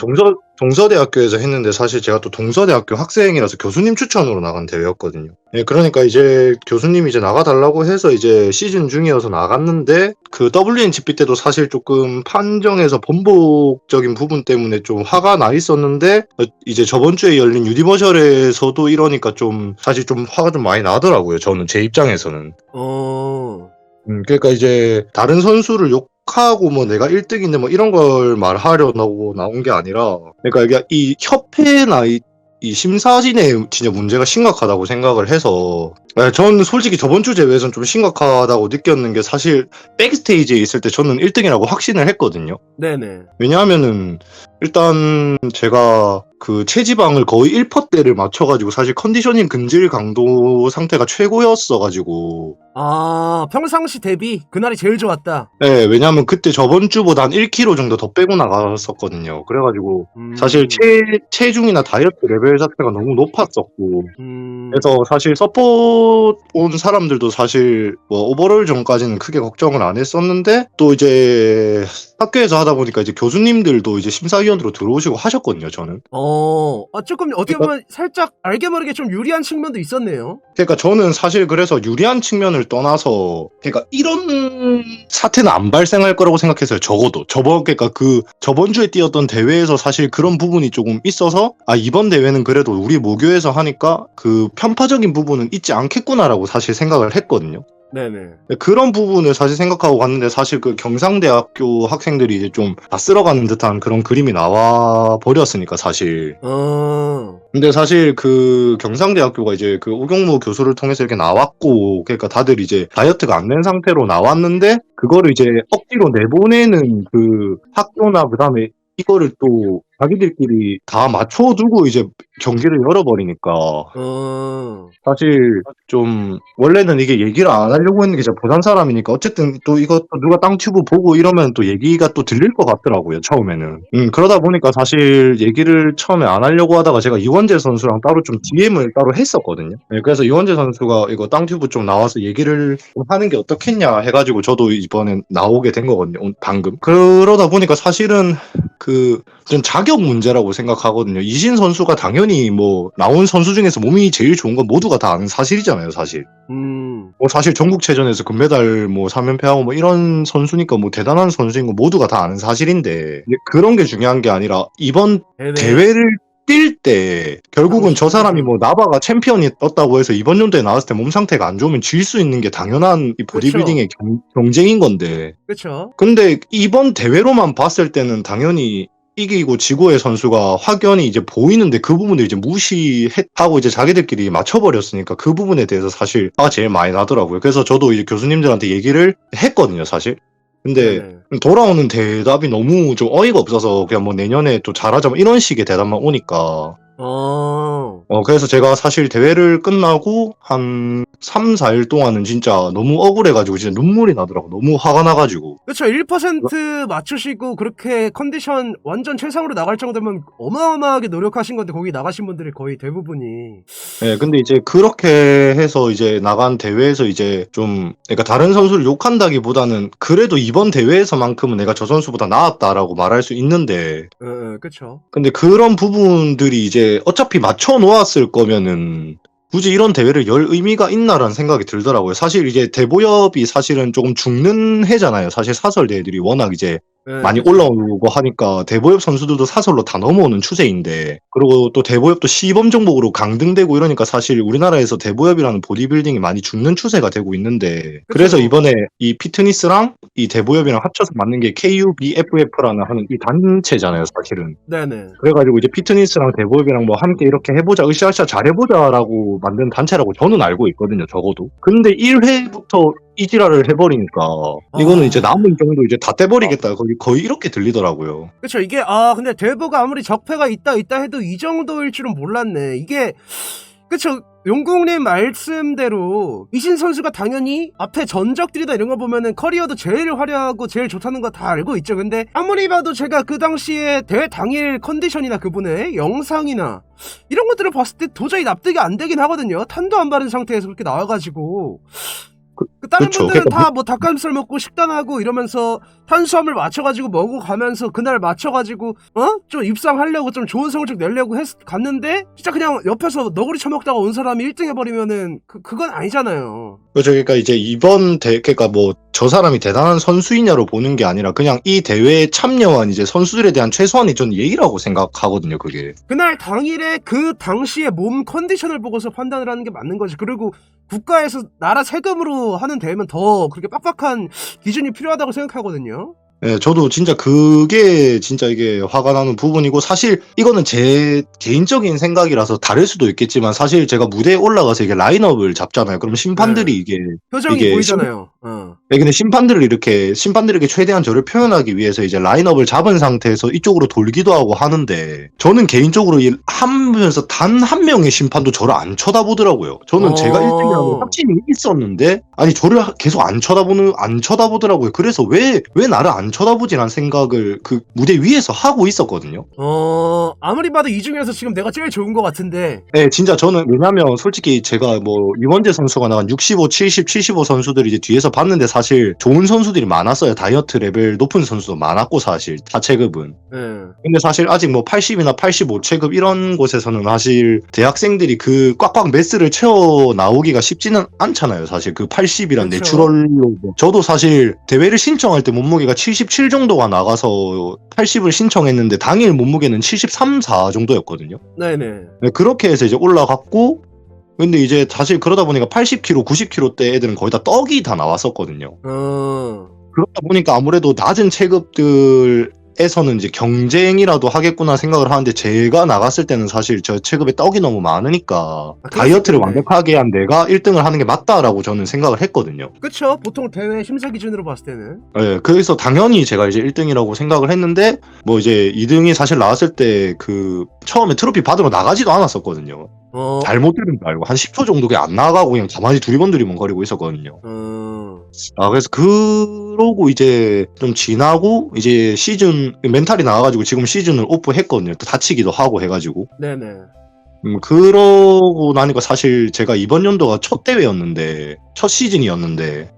동서대학교에서 했는데 사실 제가 또 동서대학교 학생이라서 교수님 추천으로 나간 대회였거든요. 예, 그러니까 이제 교수님이 이제 나가달라고 해서 이제 시즌 중이어서 나갔는데 그 WNGP 때도 사실 조금 판정에서 번복적인 부분 때문에 좀 화가 나 있었는데 이제 저번 주에 열린 유니버셜에서도 이러니까 좀 사실 좀 화가 좀 많이 나더라고요. 저는 제 입장에서는. 그러니까 이제 다른 선수를 하고 뭐 내가 1등인데 뭐 이런 걸 말하려고 나온 게 아니라, 그러니까 이게 이 협회나 이 심사진의 진짜 문제가 심각하다고 생각을 해서, 네, 전 솔직히 저번 주 제외에선 좀 심각하다고 느꼈는 게 사실 백스테이지에 있을 때 저는 1등이라고 확신을 했거든요. 네네. 왜냐하면은 일단 제가 그 체지방을 거의 1%대를 맞춰가지고 사실 컨디셔닝 근질 강도 상태가 최고였어가지고 아, 평상시 대비 그날이 제일 좋았다. 네, 왜냐하면 그때 저번 주보다 한 1kg 정도 더 빼고 나갔었거든요. 그래가지고 사실 체중이나 다이어트 레벨 자체가 너무 높았었고 그래서 사실 서포트 온 사람들도 사실 뭐 오버롤 전까지는 크게 걱정을 안 했었는데 또 이제 학교에서 하다 보니까 이제 교수님들도 이제 심사위원으로 들어오시고 하셨거든요, 저는. 조금 어떻게 보면 살짝 알게 모르게 좀 유리한 측면도 있었네요. 그러니까 저는 사실 그래서 유리한 측면을 떠나서 그러니까 이런 사태는 안 발생할 거라고 생각했어요. 적어도 그러니까 그 저번 주에 뛰었던 대회에서 사실 그런 부분이 조금 있어서 아 이번 대회는 그래도 우리 모교에서 하니까 그 편파적인 부분은 있지 않겠구나라고 사실 생각을 했거든요. 네네. 그런 부분을 사실 생각하고 갔는데 사실 그 경상대학교 학생들이 이제 좀 다 쓸어가는 듯한 그런 그림이 나와 버렸으니까 사실. 근데 사실 그 경상대학교가 이제 그 우경무 교수를 통해서 이렇게 나왔고 그러니까 다들 이제 다이어트가 안 된 상태로 나왔는데 그거를 이제 억지로 내보내는 그 학교나 그다음에 이거를 또 자기들끼리 다 맞춰두고 이제 경기를 열어버리니까 사실 좀 원래는 이게 얘기를 안 하려고 했는 게 제가 부산 사람이니까 어쨌든 또 이것도 누가 땅튜브 보고 이러면 또 얘기가 또 들릴 것 같더라고요 처음에는. 그러다 보니까 사실 얘기를 처음에 안 하려고 하다가 제가 이원재 선수랑 따로 좀 DM을 따로 했었거든요. 네, 그래서 이원재 선수가 이거 땅튜브 좀 나와서 얘기를 좀 하는 게 어떻겠냐 해가지고 저도 이번에 나오게 된 거거든요 방금. 그러다 보니까 사실은 그 좀 자격 문제라고 생각하거든요. 이신 선수가 당연히 뭐 나온 선수 중에서 몸이 제일 좋은 건 모두가 다 아는 사실이잖아요, 사실. 뭐 사실 전국체전에서 금메달 뭐 3연패하고 뭐 이런 선수니까 뭐 대단한 선수인 거 모두가 다 아는 사실인데 그런 게 중요한 게 아니라 이번 대회를 뛸 때 결국은 저 사람이 뭐 나바가 챔피언이 떴다고 해서 이번 연도에 나왔을 때 몸 상태가 안 좋으면 질 수 있는 게 당연한 이 보디빌딩의 경쟁인 건데. 그렇죠. 근데 이번 대회로만 봤을 때는 당연히 이기고 지고의 선수가 확연히 이제 보이는데 그 부분을 이제 무시하고 이제 자기들끼리 맞춰버렸으니까 그 부분에 대해서 사실 화가 제일 많이 나더라고요. 그래서 저도 이제 교수님들한테 얘기를 했거든요, 사실. 근데 돌아오는 대답이 너무 좀 어이가 없어서 그냥 뭐 내년에 또 잘하자 뭐 이런 식의 대답만 오니까 그래서 제가 사실 대회를 끝나고 한 3, 4일 동안은 진짜 너무 억울해가지고 진짜 눈물이 나더라고. 너무 화가 나가지고. 그쵸. 1% 맞추시고 그렇게 컨디션 완전 최상으로 나갈 정도면 어마어마하게 노력하신 건데 거기 나가신 분들이 거의 대부분이. 네, 근데 이제 그렇게 해서 이제 나간 대회에서 이제 좀 그러니까 다른 선수를 욕한다기보다는 그래도 이번 대회에서만큼은 내가 저 선수보다 나았다라고 말할 수 있는데 그쵸. 근데 그런 부분들이 이제 어차피 맞춰 놓았을 거면은 굳이 이런 대회를 열 의미가 있나라는 생각이 들더라고요. 사실 이제 대보협이 사실은 조금 죽는 해잖아요. 사실 사설 대회들이 워낙 이제 많이 올라오고 하니까 대보협 선수들도 사설로 다 넘어오는 추세인데 그리고 또 대보협도 시범 종목으로 강등되고 이러니까 사실 우리나라에서 대보협이라는 보디빌딩이 많이 죽는 추세가 되고 있는데 그래서 이번에 이 피트니스랑 이 대보협이랑 합쳐서 만든 게 KUBFF라는 하는 이 단체잖아요, 사실은. 네네. 그래가지고 이제 피트니스랑 대보협이랑 뭐 함께 이렇게 해보자, 으쌰으쌰 잘해보자라고 만든 단체라고 저는 알고 있거든요, 적어도. 근데 1회부터 이 지랄을 해버리니까 이거는 이제 남은 정도 이제 다 떼버리겠다 거의 이렇게 들리더라고요. 그쵸. 이게 근데 대보가 아무리 적폐가 있다 해도 이 정도일 줄은 몰랐네. 이게 그쵸. 용국님 말씀대로 이신 선수가 당연히 앞에 전적들이다 이런 거 보면은 커리어도 제일 화려하고 제일 좋다는 거 다 알고 있죠. 근데 아무리 봐도 제가 그 당시에 대회 당일 컨디션이나 그분의 영상이나 이런 것들을 봤을 때 도저히 납득이 안 되긴 하거든요. 탄도 안 바른 상태에서 그렇게 나와가지고 다른 그쵸. 분들은 다 뭐 닭가슴살 먹고 식단하고 이러면서 탄수화물 맞춰가지고 먹어가면서 그날 맞춰가지고 좀 입상하려고 좀 좋은 성적 내려고 갔는데 진짜 그냥 옆에서 너구리 쳐먹다가 온 사람이 1등 해버리면은 그건 아니잖아요. 그렇죠. 그러니까 이제 이번 그러니까 뭐 저 사람이 대단한 선수이냐로 보는 게 아니라 그냥 이 대회에 참여한 이제 선수들에 대한 최소한의 전 예의라고 생각하거든요, 그게. 그날 당일에 그 당시의 몸 컨디션을 보고서 판단을 하는 게 맞는 거지. 그리고 국가에서 나라 세금으로 하는 대회면 더 그렇게 빡빡한 기준이 필요하다고 생각하거든요. 예, 저도 진짜 그게 진짜 이게 화가 나는 부분이고, 사실 이거는 제 개인적인 생각이라서 다를 수도 있겠지만, 사실 제가 무대에 올라가서 이게 라인업을 잡잖아요. 그럼 심판들이 이게 표정이 이게 보이잖아요. 네, 근데 심판들에게 최대한 저를 표현하기 위해서 이제 라인업을 잡은 상태에서 이쪽으로 돌기도 하고 하는데, 저는 개인적으로 하면서 단 한 명의 심판도 저를 안 쳐다보더라고요. 저는 제가 1등이라고 확신이 있었는데, 아니 저를 계속 안 쳐다보더라고요. 그래서 왜 나를 안 쳐다보지라는 생각을 그 무대 위에서 하고 있었거든요. 아무리 봐도 이 중에서 지금 내가 제일 좋은 것 같은데. 네, 진짜 저는, 왜냐면 솔직히 제가 뭐 이원재 선수가 나간 65, 70, 75 선수들이 이제 뒤에서 봤는데, 사실 좋은 선수들이 많았어요. 다이어트 레벨 높은 선수도 많았고, 사실 타 체급은. 근데 사실 아직 뭐 80이나 85 체급 이런 곳에서는 사실 대학생들이 그 꽉꽉 매스를 채워 나오기가 쉽지는 않잖아요. 사실 그 80이란 그렇죠. 내추럴로. 저도 사실 대회를 신청할 때 몸무게가 77 정도가 나가서 80을 신청했는데, 당일 몸무게는 73, 4 정도였거든요. 네네. 네, 그렇게 해서 이제 올라갔고, 근데 이제 사실 그러다 보니까 80kg, 90kg대 애들은 거의 다 떡이 다 나왔었거든요. 그러다 보니까 아무래도 낮은 체급들에서는 이제 경쟁이라도 하겠구나 생각을 하는데, 제가 나갔을 때는 사실 저 체급에 떡이 너무 많으니까 다이어트를 완벽하게 한 내가 1등을 하는 게 맞다라고 저는 생각을 했거든요. 그쵸. 보통 대회 심사 기준으로 봤을 때는. 네, 그래서 당연히 제가 이제 1등이라고 생각을 했는데, 뭐 이제 2등이 사실 나왔을 때 그 처음에 트로피 받으러 나가지도 않았었거든요. 잘못 들은 줄 알고 한 10초 정도 그냥 안 나가고 그냥 가만히 두리번두리번 거리고 있었거든요. 그래서 그러고 이제 좀 지나고 이제 시즌 멘탈이 나와가지고 지금 시즌을 오프했거든요. 또 다치기도 하고 해가지고. 네네. 그러고 나니까 사실 제가 이번 연도가 첫 대회였는데, 첫 시즌이었는데,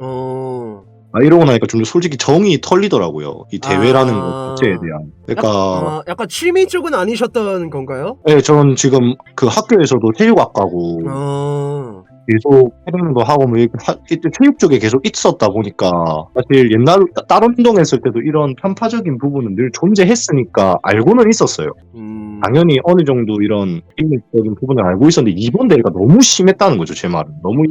이러고 나니까 좀 솔직히 정이 털리더라고요. 이 대회라는 것 자체에 대한. 그러니까 약간 취미 쪽은 아니셨던 건가요? 네, 저는 지금 그 학교에서도 체육학과고 계속 해병도 하고 뭐 체육 쪽에 계속 있었다 보니까, 사실 옛날 다른 운동했을 때도 이런 편파적인 부분은 늘 존재했으니까 알고는 있었어요. 당연히 어느 정도 이런 인식적인 부분을 알고 있었는데, 이번 대회가 너무 심했다는 거죠. 제 말은 너무.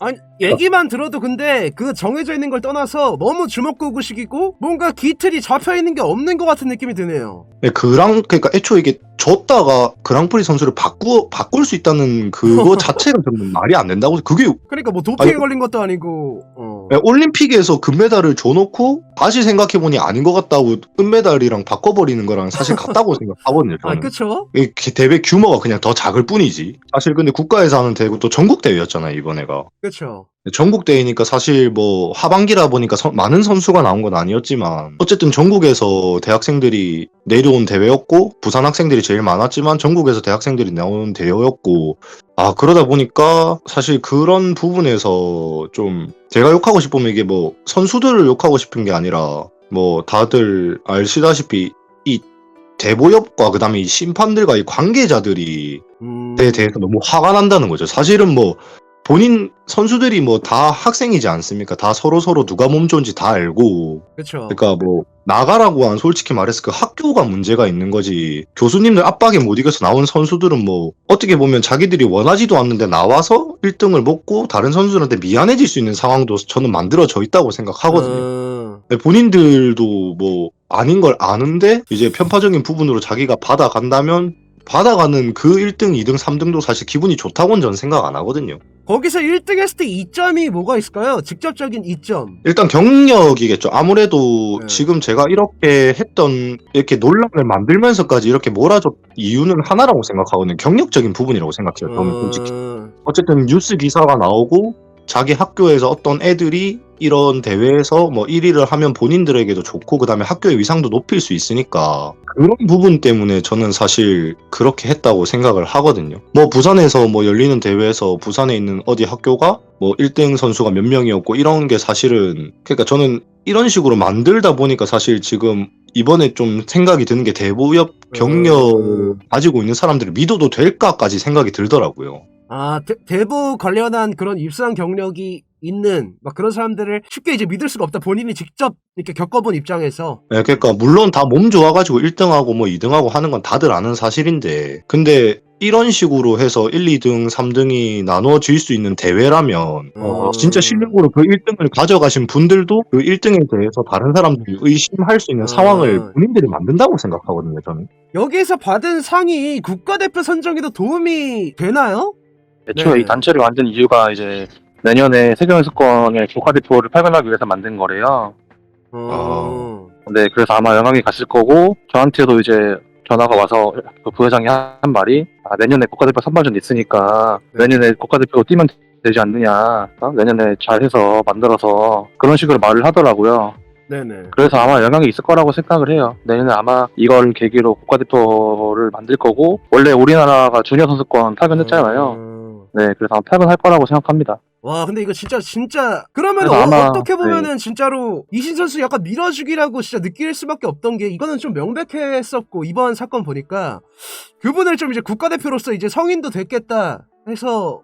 아니 얘기만 들어도 근데 그 정해져 있는 걸 떠나서 너무 주먹구구식이고 뭔가 기틀이 잡혀있는 게 없는 것 같은 느낌이 드네요. 네, 그러니까 애초에 이게 졌다가 그랑프리 선수를 바꿀 수 있다는 그거 자체가 저는 말이 안 된다고. 그게 그러니까 뭐 도핑에 걸린 것도 아니고. 네, 올림픽에서 금메달을 줘놓고 다시 생각해보니 아닌 것 같다고 은메달이랑 바꿔버리는 거랑 사실 같다고 생각하거든요. 저는. 그쵸? 이 대회 규모가 그냥 더 작을 뿐이지. 사실 근데 국가에서 하는 대회고 또 전국 대회였잖아요, 이번에가. 그쵸. 전국 대회니까 사실 뭐 하반기라 보니까 많은 선수가 나온 건 아니었지만, 어쨌든 전국에서 대학생들이 내려온 대회였고, 부산 학생들이 제일 많았지만 전국에서 대학생들이 나온 대회였고, 그러다 보니까 사실 그런 부분에서 좀 제가 욕하고 싶으면, 이게 뭐 선수들을 욕하고 싶은 게 아니라, 뭐 다들 아시다시피 이 대보협과 그다음에 이 심판들과 이 관계자들이 대해서 너무 화가 난다는 거죠. 사실은 뭐 본인 선수들이 뭐 다 학생이지 않습니까? 다 서로 누가 몸 좋은지 다 알고. 그쵸. 그러니까 뭐 나가라고 한, 솔직히 말해서 그 학교가 문제가 있는 거지. 교수님들 압박에 못 이겨서 나온 선수들은 뭐 어떻게 보면 자기들이 원하지도 않는데 나와서 1등을 먹고 다른 선수들한테 미안해질 수 있는 상황도 저는 만들어져 있다고 생각하거든요. 본인들도 뭐 아닌 걸 아는데 이제 편파적인 부분으로 자기가 받아간다면, 받아가는 그 1등, 2등, 3등도 사실 기분이 좋다고는 저는 생각 안 하거든요. 거기서 1등 했을 때 이점이 뭐가 있을까요? 직접적인 이점. 일단 경력이겠죠. 아무래도 지금 제가 이렇게 논란을 만들면서까지 이렇게 몰아줬 이유는 하나라고 생각하거든요. 경력적인 부분이라고 생각해요. 저는 솔직히. 어쨌든 뉴스 기사가 나오고 자기 학교에서 어떤 애들이 이런 대회에서 뭐 1위를 하면 본인들에게도 좋고 그다음에 학교의 위상도 높일 수 있으니까, 그런 부분 때문에 저는 사실 그렇게 했다고 생각을 하거든요. 뭐 부산에서 뭐 열리는 대회에서 부산에 있는 어디 학교가 뭐 1등 선수가 몇 명이었고 이런 게 사실은, 그러니까 저는 이런 식으로 만들다 보니까 사실 지금 이번에 좀 생각이 드는 게, 대보협 경력 가지고 있는 사람들을 믿어도 될까까지 생각이 들더라고요. 아, 대부 관련한 그런 입수한 경력이 있는 막 그런 사람들을 쉽게 이제 믿을 수가 없다. 본인이 직접 이렇게 겪어본 입장에서. 네, 그러니까 물론 다 몸 좋아가지고 1등하고 뭐 2등하고 하는 건 다들 아는 사실인데, 근데 이런 식으로 해서 1, 2등, 3등이 나눠질 수 있는 대회라면 진짜 실력으로 그 1등을 가져가신 분들도 그 1등에 대해서 다른 사람들이 의심할 수 있는 상황을 본인들이 만든다고 생각하거든요, 저는. 여기에서 받은 상이 국가대표 선정에도 도움이 되나요? 애초에 네. 이 단체를 만든 이유가 이제 내년에 세계연습권의 국가대표를 파견하기 위해서 만든 거래요. 네, 그래서 아마 영광이 갔을 거고, 저한테도 이제 전화가 와서 그 부회장이 한 말이, 내년에 국가대표 선발전 있으니까 내년에 국가대표 뛰면 되지 않느냐, 내년에 잘해서 만들어서 그런 식으로 말을 하더라고요. 네네. 그래서 아마 영향이 있을 거라고 생각을 해요. 내년에 아마 이걸 계기로 국가대표를 만들 거고, 원래 우리나라가 주니어 선수권 파견했잖아요. 네, 그래서 아마 파견할 거라고 생각합니다. 와, 근데 이거 진짜 그러면 그래서 아마, 어떻게 보면은 진짜로 이신 선수 약간 밀어주기라고 진짜 느낄 수밖에 없던 게, 이거는 좀 명백했었고, 이번 사건 보니까 그분을 좀 이제 국가대표로서 이제 성인도 됐겠다 해서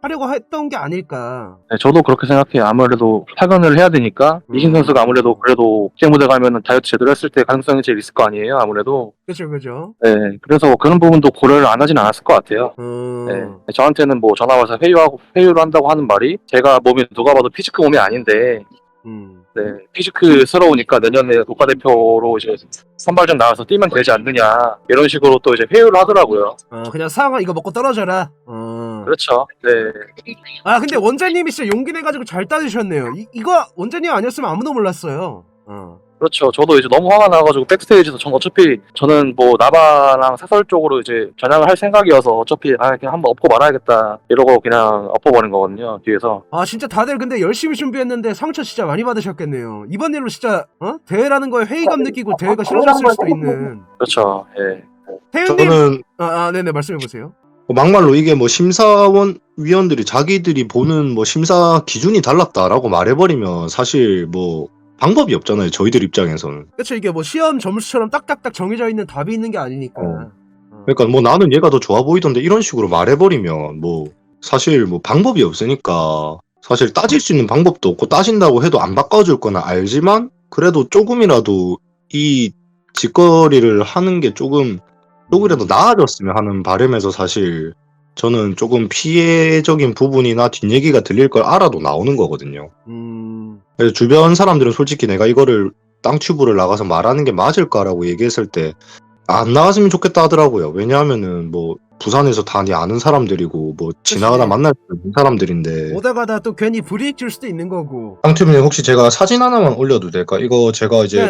하려고 했던 게 아닐까. 네, 저도 그렇게 생각해요. 아무래도 파견을 해야 되니까 이신 선수가 아무래도 그래도 국제 무대 가면은 다이어트 제대로 했을 때 가능성이 제일 있을 거 아니에요, 아무래도. 그죠. 네, 그래서 그런 부분도 고려를 안 하진 않았을 것 같아요. 네, 저한테는 뭐 전화 와서 회유를 한다고 하는 말이, 제가 몸이 누가 봐도 피지크 몸이 아닌데, 네, 피지크스러우니까 내년에 국가대표로 이제 선발전 나와서 뛰면 되지 않느냐, 이런 식으로 또 이제 회유를 하더라고요. 그냥 상황 이거 먹고 떨어져라. 그렇죠. 네. 근데 원장님이 진짜 용기 내가지고 잘 따지셨네요. 이거 원장님 아니었으면 아무도 몰랐어요. 그렇죠. 저도 이제 너무 화가 나가지고 백스테이지에서 저는 뭐 나바랑 사설 쪽으로 이제 전향을 할 생각이어서 어차피 그냥 한번 엎고 말아야겠다 이러고 그냥 엎어버린 거거든요, 뒤에서. 진짜 다들 근데 열심히 준비했는데 상처 진짜 많이 받으셨겠네요. 이번 일로 진짜 대회라는 거에 회의감 느끼고 대회가 싫어졌을 수도 있는. 그렇죠. 예. 태윤님. 저는 네네, 말씀해보세요. 막말로 이게 뭐 위원들이 자기들이 보는 뭐 심사 기준이 달랐다라고 말해버리면 사실 뭐 방법이 없잖아요, 저희들 입장에서는. 그쵸, 이게 뭐 시험 점수처럼 딱딱딱 정해져 있는 답이 있는 게 아니니까. 그러니까 뭐 나는 얘가 더 좋아 보이던데 이런 식으로 말해버리면 뭐 사실 뭐 방법이 없으니까, 사실 따질 수 있는 방법도 없고, 따진다고 해도 안 바꿔줄 거나 알지만 그래도 조금이라도 이 짓거리를 하는 게 조금이라도 나아졌으면 하는 바람에서 사실 저는 조금 피해적인 부분이나 뒷얘기가 들릴 걸 알아도 나오는 거거든요. 그래서 주변 사람들은 솔직히 내가 이거를 땅튜브를 나가서 말하는 게 맞을까라고 얘기했을 때 안 나갔으면 좋겠다 하더라고요. 왜냐하면은 뭐 부산에서 다 아는 사람들이고 뭐 지나가다 만날 수 있는 사람들인데, 오다 가다 또 괜히 불이익 줄 수도 있는 거고. 땅튜브님 혹시 제가 사진 하나만 올려도 될까? 이거 제가 이제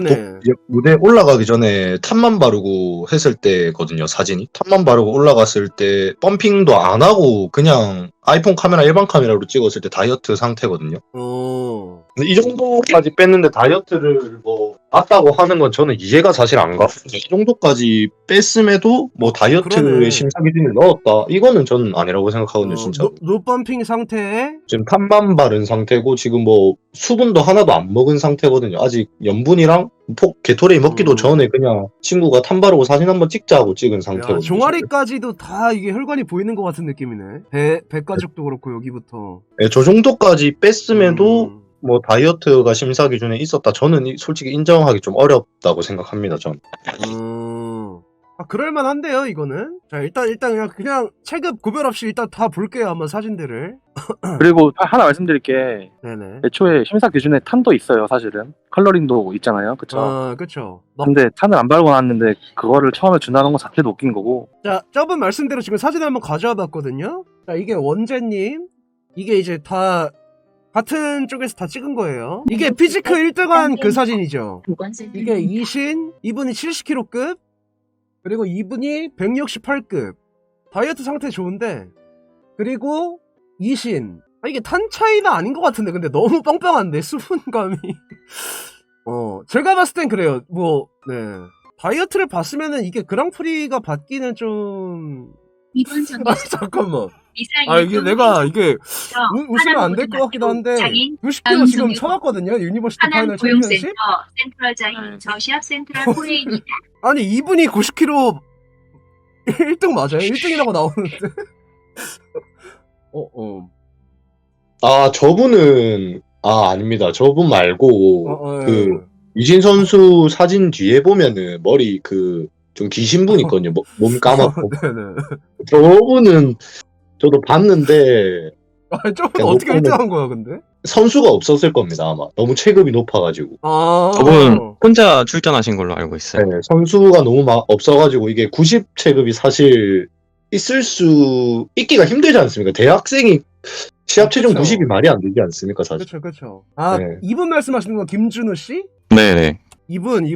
무대 올라가기 전에 탑만 바르고 했을 때거든요, 사진이. 탑만 바르고 올라갔을 때 펌핑도 안 하고 그냥 아이폰 카메라, 일반 카메라로 찍었을 때 다이어트 상태거든요. 근데 이 정도까지 뺐는데 다이어트를 뭐 맞다고 하는 건 저는 이해가 사실 안 가. 이 정도까지 뺐음에도 뭐 다이어트의 심사 기준을 넣었다, 이거는 저는 아니라고 생각하거든요, 진짜. 노펌핑 상태에 지금 탑만 바른 상태고 지금 뭐 수분도 하나도 안 먹은 상태거든요. 아직 염분이랑 게토레이 먹기도 전에 그냥 친구가 탐 바르고 사진 한번 찍자고 찍은 상태거든요. 종아리까지도 다 이게 혈관이 보이는 것 같은 느낌이네. 배가죽도 그렇고 여기부터. 네, 저 정도까지 뺐음에도 뭐 다이어트가 심사 기준에 있었다, 저는 솔직히 인정하기 좀 어렵다고 생각합니다, 전. 그럴만한데요, 이거는. 자, 일단 그냥 체급 구별 없이 일단 다 볼게요, 한번 사진들을. 그리고 하나 말씀드릴게. 네네. 애초에 심사 기준에 탄도 있어요, 사실은. 컬러링도 있잖아요, 그쵸? 그쵸. 근데 탄을 안 바르고 나왔는데 그거를 처음에 준다는 건 자체도 웃긴 거고. 자, 저번 말씀대로 지금 사진을 한번 가져와 봤거든요. 자, 이게 원재님, 이게 이제 다 같은 쪽에서 다 찍은 거예요. 이게 피지크 1등한 그 사진이죠. 이게 이신, 이분이 70kg급, 그리고 이분이 168급. 다이어트 상태 좋은데, 그리고 이신. 이게 탄 차이는 아닌 것 같은데, 근데 너무 뻥뻥한데, 수분감이. 제가 봤을 땐 그래요. 다이어트를 봤으면은 이게 그랑프리가 받기는 좀. 이번 정부 잠깐만. 이게 웃으면 안 될 것 같기도 한데 90kg 지금 쳐갔거든요, 유니버시티 파이널 챔피언십. 센트럴자인 저시합 센트럴 코레입니다. 아니, 이분이 90kg 1등 맞아요? 1등이라고 나오는데. 아, 저분은, 아닙니다. 저분 말고, 이신 선수 사진 뒤에 보면은 머리 좀 기신 분 있거든요. 몸 까맣고. 네네. 저분은 저도 봤는데, 저분 어떻게 1등한 거야, 근데? 선수가 없었을 겁니다, 아마. 너무 체급이 높아가지고. 저분 혼자 출전하신 걸로 알고 있어요. 네, 선수가 너무 없어가지고, 이게 90 체급이 사실 있기가 힘들지 않습니까? 대학생이 시합 체중 그쵸. 90이 말이 안 되지 않습니까, 사실? 그쵸. 네. 이분 말씀하시는 건 김준호 씨? 네네. 이분.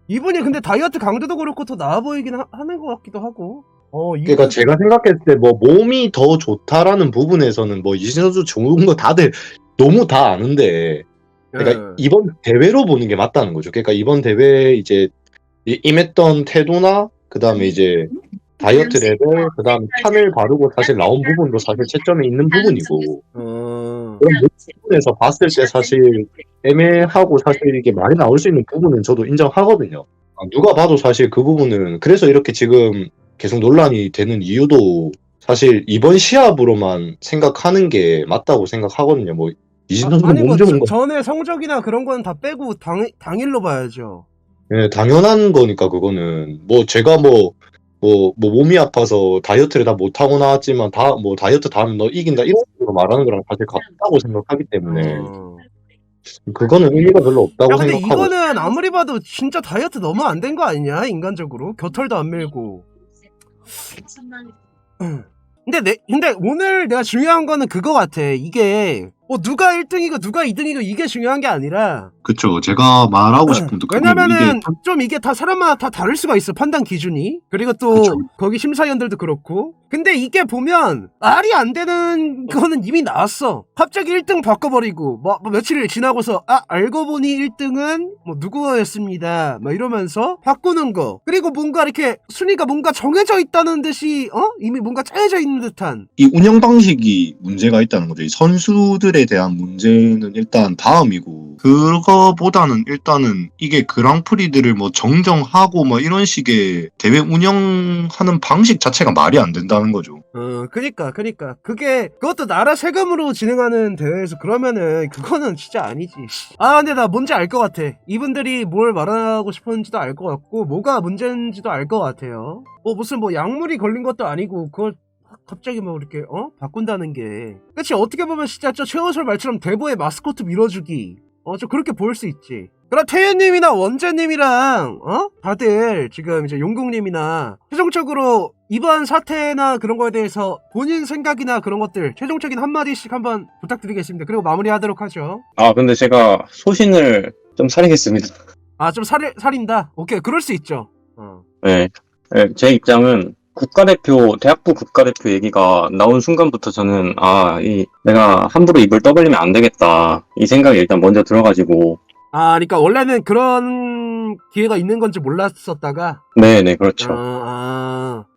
이분이 근데 다이어트 강도도 그렇고 더 나아 보이긴 하는 것 같기도 하고. 그러니까 제가 생각했을 때 몸이 더 좋다라는 부분에서는 이신 선수 좋은 거 다들 너무 다 아는데, 그러니까 이번 대회로 보는 게 맞다는 거죠. 그러니까 이번 대회에 이제 임했던 태도나 그다음에 이제 다이어트 레벨, 그다음 판을 바르고 사실 나온 부분도 사실 채점에 있는 부분이고, 그런 부분에서 봤을 때 사실 애매하고 사실 이게 많이 나올 수 있는 부분은 저도 인정하거든요. 누가 봐도 사실 그 부분은, 그래서 이렇게 지금 계속 논란이 되는 이유도 사실 이번 시합으로만 생각하는 게 맞다고 생각하거든요. 이신 선수 몸 좋은 거. 전에 성적이나 그런 건 다 빼고 당일로 봐야죠. 네, 당연한 거니까 그거는 제가 몸이 아파서 다이어트를 다 못하고 나왔지만 다이어트 다 하면 너 이긴다 이런 식으로 말하는 거랑 사실 같다고 생각하기 때문에 그거는 의미가 별로 없다고 근데 생각하고. 이거는 아무리 봐도 진짜 다이어트 너무 안 된 거 아니냐, 인간적으로. 겨털도 안 밀고. 근데 오늘 내가 중요한 거는 그거 같아. 이게 누가 1등이고 누가 2등이고 이게 중요한 게 아니라, 그쵸. 제가 말하고 싶은 왜냐면은 좀 이게 다 사람마다 다 다를 수가 있어, 판단 기준이. 그리고 또 그쵸. 거기 심사위원들도 그렇고. 근데 이게 보면 말이 안 되는 거는 이미 나왔어. 갑자기 1등 바꿔버리고 며칠 지나고서 알고 보니 1등은 누구였습니다 이러면서 바꾸는 거. 그리고 뭔가 이렇게 순위가 뭔가 정해져 있다는 듯이 이미 뭔가 짜여져 있는 듯한. 이 운영 방식이 문제가 있다는 거죠. 이 선수들에 대한 문제는 일단 다음이고, 그거보다는 일단은 이게 그랑프리들을 정정하고 이런 식의 대회 운영하는 방식 자체가 말이 안 된다는 거죠. 그니까 그것도 나라 세금으로 진행하는 대회에서 그러면은 그거는 진짜 아니지. 근데 나 뭔지 알 것 같아. 이분들이 뭘 말하고 싶은지도 알 것 같고 뭐가 문제인지도 알 것 같아요. 무슨 약물이 걸린 것도 아니고 그걸 갑자기 이렇게 바꾼다는 게, 그치? 어떻게 보면 진짜 최호설 말처럼 대보의 마스코트 밀어주기, 좀 그렇게 보일 수 있지. 그럼 태윤님이나 원재님이랑 다들 지금 이제 용국님이나 최종적으로 이번 사태나 그런 거에 대해서 본인 생각이나 그런 것들 최종적인 한마디씩 한번 부탁드리겠습니다. 그리고 마무리하도록 하죠. 근데 제가 소신을 좀 사리겠습니다. 좀 살인다? 오케이, 그럴 수 있죠. 네. 제 입장은 대학부 국가대표 얘기가 나온 순간부터 저는 내가 함부로 입을 떠벌리면 안 되겠다 이 생각이 일단 먼저 들어가지고. 그러니까 원래는 그런 기회가 있는 건지 몰랐었다가. 네네, 그렇죠.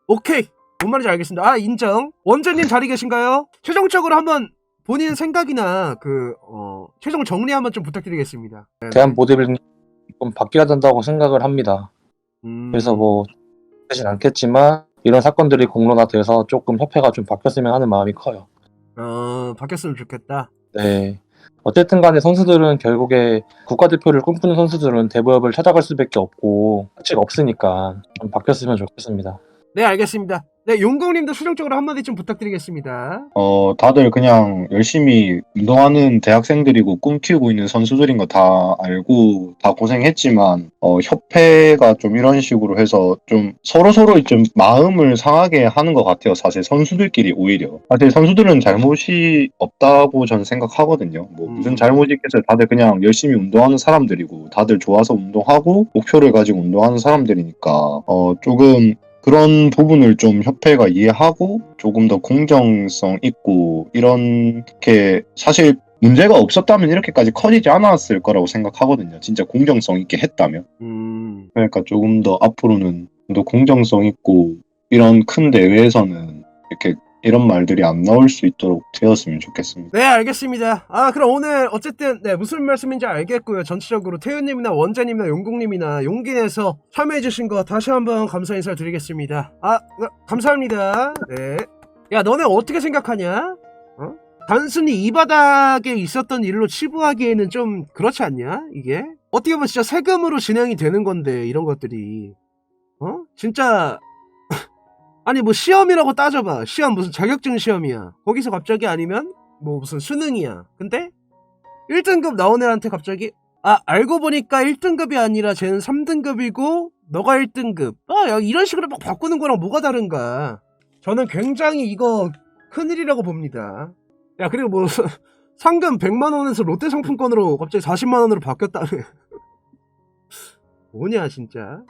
오케이, 뭔 말인지 알겠습니다. 인정. 원재님 자리 계신가요? 최종적으로 한번 본인 생각이나 최종 정리 한번 좀 부탁드리겠습니다. 대한 보디빌딩 좀 바뀌어야 된다고 생각을 합니다. 그래서 되진 않겠지만 이런 사건들이 공론화돼서 조금 협회가 좀 바뀌었으면 하는 마음이 커요. 바뀌었으면 좋겠다. 네. 어쨌든 간에 선수들은 결국에 국가대표를 꿈꾸는 선수들은 대부업을 찾아갈 수밖에 없고 가치가 없으니까 좀 바뀌었으면 좋겠습니다. 네, 알겠습니다. 네, 용국님도 최종적으로 한마디 좀 부탁드리겠습니다. 다들 그냥 열심히 운동하는 대학생들이고 꿈 키우고 있는 선수들인 거 다 알고 다 고생했지만, 협회가 좀 이런 식으로 해서 좀 서로 좀 마음을 상하게 하는 것 같아요. 사실 선수들끼리 오히려. 사실 선수들은 잘못이 없다고 저는 생각하거든요. 무슨 잘못이 있겠어요. 다들 그냥 열심히 운동하는 사람들이고 다들 좋아서 운동하고 목표를 가지고 운동하는 사람들이니까 조금 그런 부분을 좀 협회가 이해하고 조금 더 공정성 있고 이렇게, 사실 문제가 없었다면 이렇게까지 커지지 않았을 거라고 생각하거든요. 진짜 공정성 있게 했다면. 그러니까 조금 더 앞으로는 좀 더 공정성 있고 이런 큰 대회에서는 이렇게 이런 말들이 안 나올 수 있도록 되었으면 좋겠습니다. 네, 알겠습니다. 그럼 오늘 어쨌든 네, 무슨 말씀인지 알겠고요. 전체적으로 태윤님이나 원자님이나 용국님이나 용기 내서 참여해주신 거 다시 한번 감사 인사 드리겠습니다. 감사합니다. 네. 야, 너네 어떻게 생각하냐? 단순히 이 바닥에 있었던 일로 치부하기에는 좀 그렇지 않냐? 이게? 어떻게 보면 진짜 세금으로 진행이 되는 건데, 이런 것들이. 진짜, 아니 뭐 시험이라고 따져봐. 시험 무슨 자격증 시험이야. 거기서 갑자기 아니면 뭐 무슨 수능이야. 근데 1등급 나온 애한테 갑자기 알고 보니까 1등급이 아니라 쟤는 3등급이고 너가 1등급. 야, 이런 식으로 막 바꾸는 거랑 뭐가 다른가. 저는 굉장히 이거 큰일이라고 봅니다. 야, 그리고 뭐 상금 100만원에서 롯데 상품권으로 갑자기 40만원으로 바뀌었다네. 뭐냐 진짜.